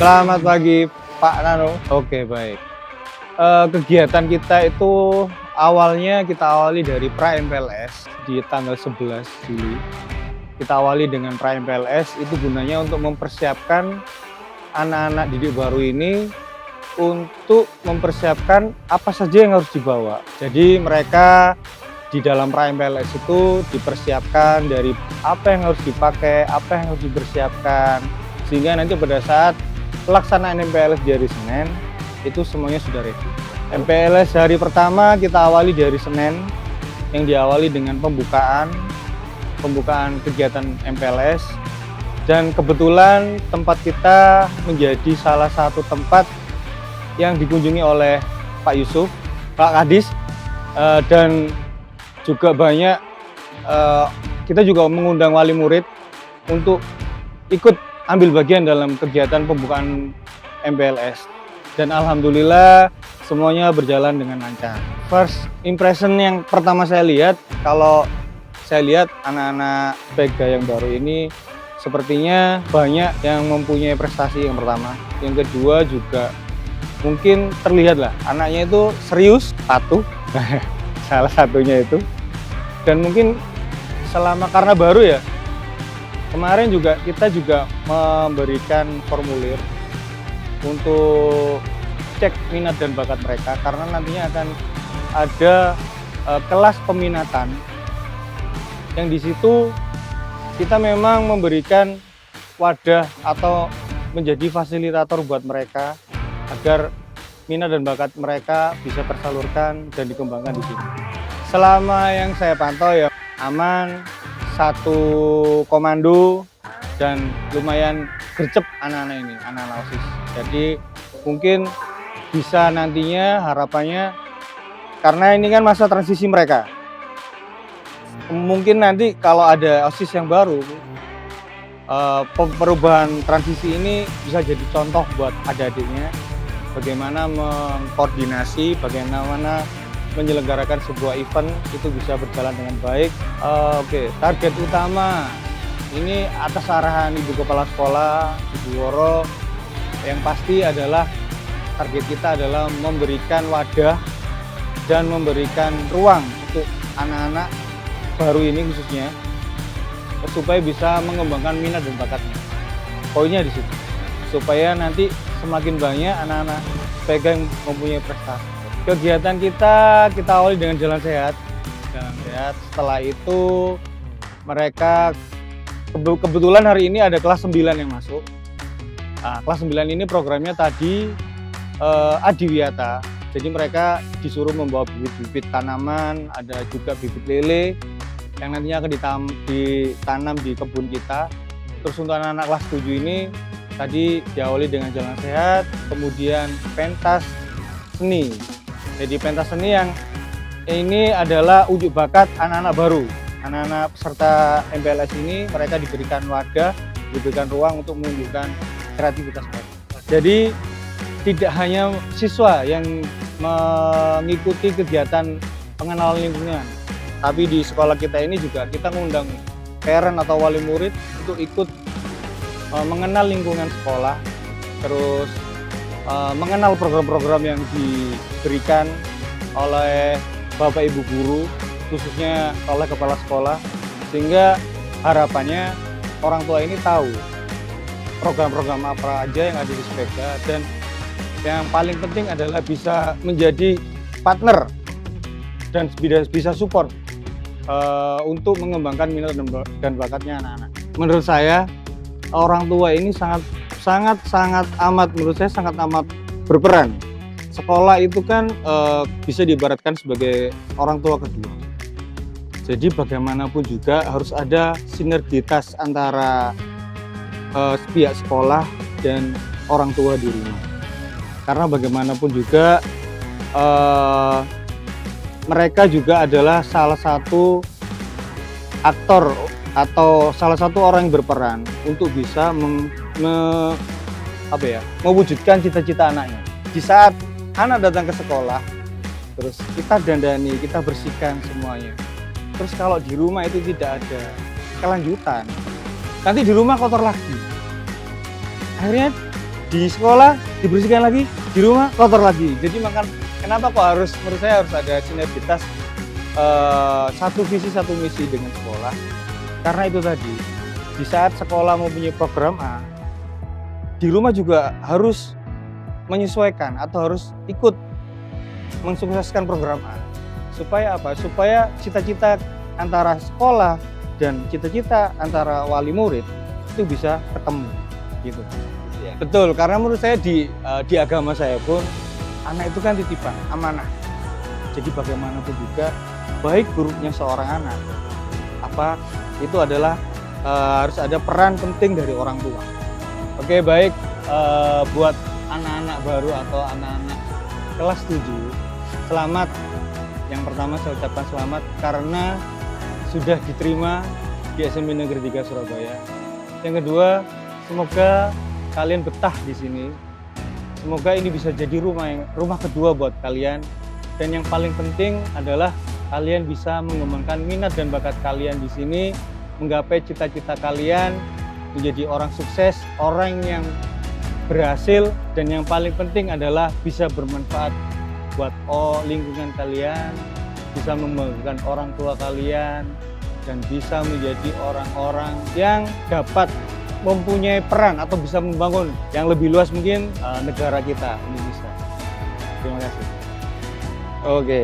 Selamat pagi Pak Nano. Oke, baik. Kegiatan kita itu awalnya kita awali dari pra-MPLS di tanggal 11 Juli. Kita awali dengan pra-MPLS itu gunanya untuk mempersiapkan anak-anak didik baru ini untuk mempersiapkan apa saja yang harus dibawa. Jadi mereka di dalam pra-MPLS itu dipersiapkan dari apa yang harus dipakai, apa yang harus dipersiapkan, sehingga nanti pada saat pelaksanaan MPLS di hari Senin itu semuanya sudah ready. MPLS hari pertama kita awali dari Senin, yang diawali dengan pembukaan kegiatan MPLS, dan kebetulan tempat kita menjadi salah satu tempat yang dikunjungi oleh Pak Yusuf, Pak Kadis, dan juga banyak kita juga mengundang wali murid untuk ikut ambil bagian dalam kegiatan pembukaan MPLS, dan alhamdulillah semuanya berjalan dengan lancar. First impression yang pertama saya lihat, kalau saya lihat anak-anak PEGA yang baru ini sepertinya banyak yang mempunyai prestasi yang pertama. Yang kedua juga mungkin terlihat lah anaknya itu serius, patuh, salah satunya itu. Dan mungkin selama karena baru ya, kemarin juga kita juga memberikan formulir untuk cek minat dan bakat mereka, karena nantinya akan ada kelas peminatan yang di situ kita memang memberikan wadah atau menjadi fasilitator buat mereka agar minat dan bakat mereka bisa tersalurkan dan dikembangkan di sini. Selama yang saya pantau ya aman, satu komando, dan lumayan gercep anak-anak ini, anak-anak OSIS. Jadi mungkin bisa nantinya harapannya, karena ini kan masa transisi mereka, mungkin nanti kalau ada OSIS yang baru, perubahan transisi ini bisa jadi contoh buat adik-adiknya bagaimana mengkoordinasi, bagaimana menyelenggarakan sebuah event itu bisa berjalan dengan baik. Oke, target utama ini atas arahan Ibu Kepala Sekolah, Ibu Woro, yang pasti adalah target kita adalah memberikan wadah dan memberikan ruang untuk anak-anak baru ini khususnya supaya bisa mengembangkan minat dan bakatnya. Poinnya di situ, supaya nanti semakin banyak anak-anak PEGA yang mempunyai prestasi. Kegiatan kita awali dengan jalan sehat. Setelah itu mereka kebetulan hari ini ada kelas 9 yang masuk. Nah, kelas 9 ini programnya tadi adiwiyata. Jadi mereka disuruh membawa bibit-bibit tanaman, ada juga bibit lele yang nantinya akan ditanam di kebun kita. Terus untuk anak-anak kelas 7 ini tadi diawali dengan jalan sehat, kemudian pentas seni. Jadi pentas seni yang ini adalah ujuk bakat anak-anak baru. Anak-anak peserta MPLS ini mereka diberikan wadah, diberikan ruang untuk menunjukkan kreativitas mereka. Jadi tidak hanya siswa yang mengikuti kegiatan pengenalan lingkungan, tapi di sekolah kita ini juga kita mengundang parent atau wali murid untuk ikut mengenal lingkungan sekolah, terus mengenal program-program yang diberikan oleh Bapak Ibu guru, khususnya oleh kepala sekolah, sehingga harapannya orang tua ini tahu program-program apa aja yang ada di SPEGA, dan yang paling penting adalah bisa menjadi partner dan bisa support untuk mengembangkan minat dan bakatnya anak-anak. Menurut saya orang tua ini sangat amat berperan sekolah itu kan bisa diibaratkan sebagai orang tua kedua. Jadi bagaimanapun juga harus ada sinergitas antara pihak sekolah dan orang tua di rumah. Karena bagaimanapun juga mereka juga adalah salah satu aktor atau salah satu orang yang berperan untuk bisa mewujudkan cita-cita anaknya. Di saat anak datang ke sekolah, terus kita dandani, kita bersihkan semuanya. Terus kalau di rumah itu tidak ada kelanjutan, nanti di rumah kotor lagi. Akhirnya di sekolah dibersihkan lagi, di rumah kotor lagi. Jadi kenapa kok menurut saya harus ada sinergitas satu visi satu misi dengan sekolah. Karena itu tadi, di saat sekolah mempunyai program A, di rumah juga harus menyesuaikan atau harus ikut mensukseskan program A. Supaya apa? Supaya cita-cita antara sekolah dan cita-cita antara wali murid itu bisa ketemu, gitu. Ya. Betul, karena menurut saya di agama saya pun anak itu kan titipan, amanah. Jadi bagaimanapun juga baik buruknya seorang anak, itu adalah harus ada peran penting dari orang tua. Oke, baik, buat anak-anak baru atau anak-anak kelas 7, selamat. Yang pertama saya ucapkan selamat karena sudah diterima di SMP Negeri 3 Surabaya. Yang kedua, semoga kalian betah di sini. Semoga ini bisa jadi rumah kedua buat kalian. Dan yang paling penting adalah kalian bisa mengembangkan minat dan bakat kalian di sini, menggapai cita-cita kalian, menjadi orang sukses, orang yang berhasil, dan yang paling penting adalah bisa bermanfaat buat lingkungan kalian, bisa membanggakan orang tua kalian, dan bisa menjadi orang-orang yang dapat mempunyai peran atau bisa membangun yang lebih luas mungkin negara kita, Indonesia. Terima kasih. Oke.